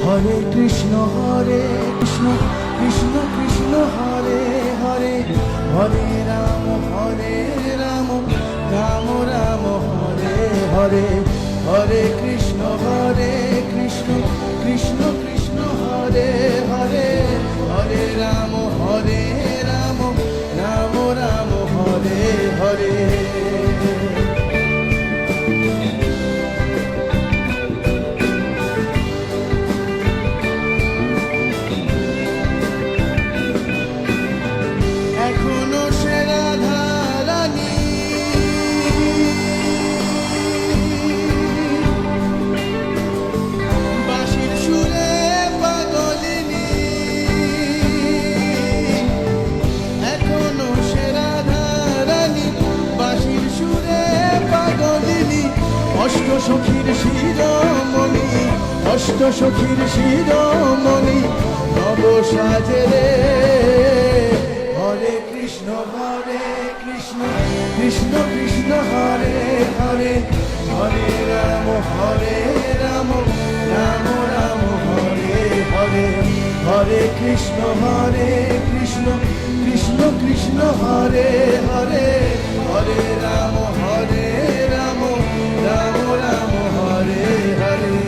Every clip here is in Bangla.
হরে কৃষ্ণ কৃষ্ণ কৃষ্ণ হরে হরে, হরে রাম রাম রাম হরে হরে, হরে কৃষ্ণ কৃষ্ণ কৃষ্ণ হরে হরে, হরে রাম রাম রাম হরে হরে। এখনো সে রাধা রানী বাঁশির সুরে পাগলিনী, এখনো সে রাধা রানী বাঁশির সুরে পাগলিনী, অষ্ট সখীর শিরোমণি, অষ্ট সখীর শিরোমণি নব সাজে রে। হরে কৃষ্ণ কৃষ্ণ কৃষ্ণ হরে হরে, হরে রাম রাম রাম হরে হরে, হরে কৃষ্ণ কৃষ্ণ কৃষ্ণ হরে হরে, হরে রাম রাম রাম হরে হরে।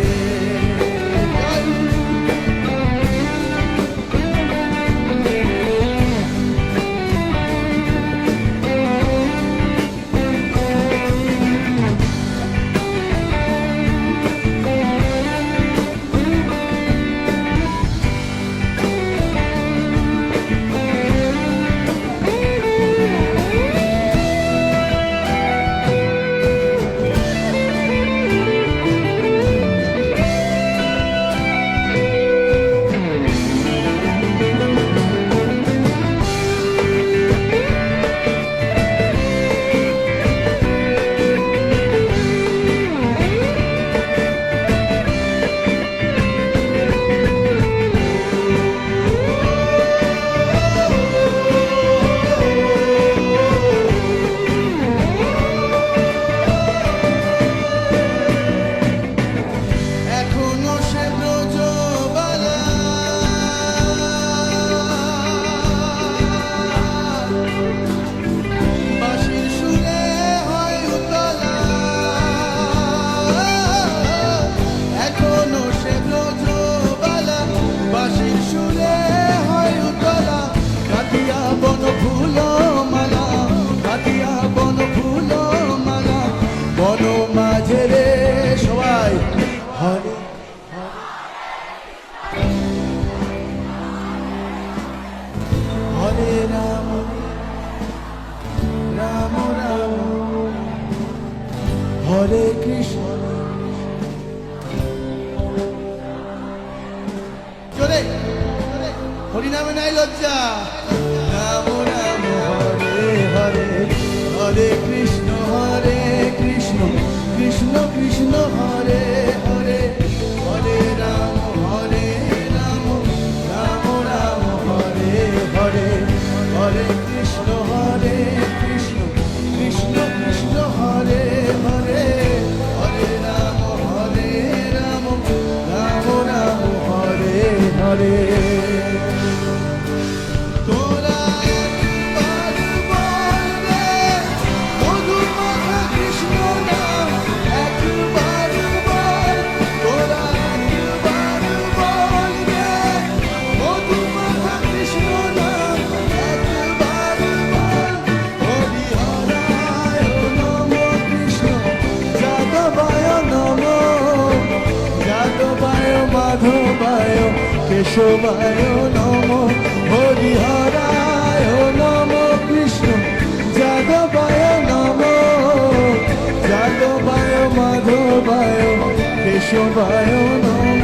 হরে রাম রাম রাম হরে কৃষ্ণ। চলে হরিনামে নাই লজ্জা। রাম রাম হরে হরে, হরে কৃষ্ণ কৃষ্ণ কৃষ্ণ হরে হরে, হরে রাম রাম রাম হরে হরে, হরে কৃষ্ণ কৃষ্ণ কৃষ্ণ হরে হরে, হরে রাম রাম রাম হরে হরে। মাধবায় কেশবায় নম, হরিহরায় নম কৃষ্ণ যাদবায় নম, যাদবায় মাধবায় কেশবায় নম।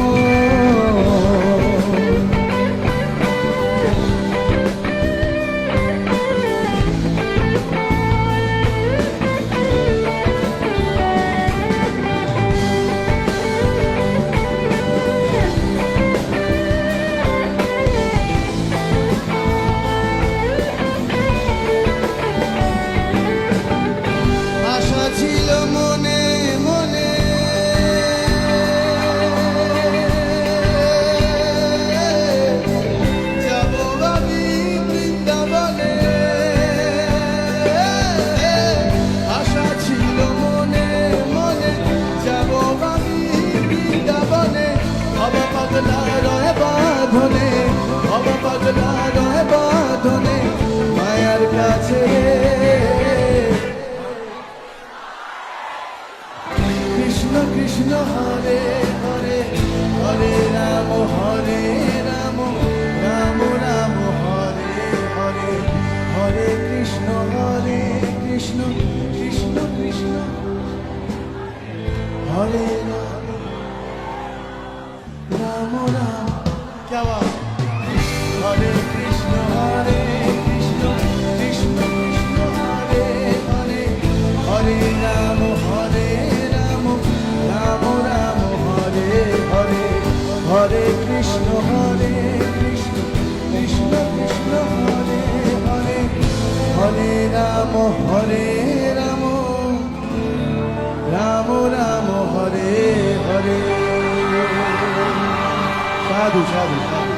ছিল মনে মনে পাগলা রয় বাঁধনে, ভব পাগলা রয় বাঁধনে, মায়ার কাছে কৃষ্ণ কৃষ্ণ হরে হরে, হরে রাম রাম রাম হরে হরে, হরে কৃষ্ণ কৃষ্ণ কৃষ্ণ হরে রাম রাম রাম। क्या बात, हरे कृष्ण कृष्ण कृष्ण हरे हरे, हरे राम राम राम हरे हरे, हरे कृष्ण कृष्ण कृष्ण हरे हरे, हरे राम राम राम हरे हरे। साधु साधु साधु।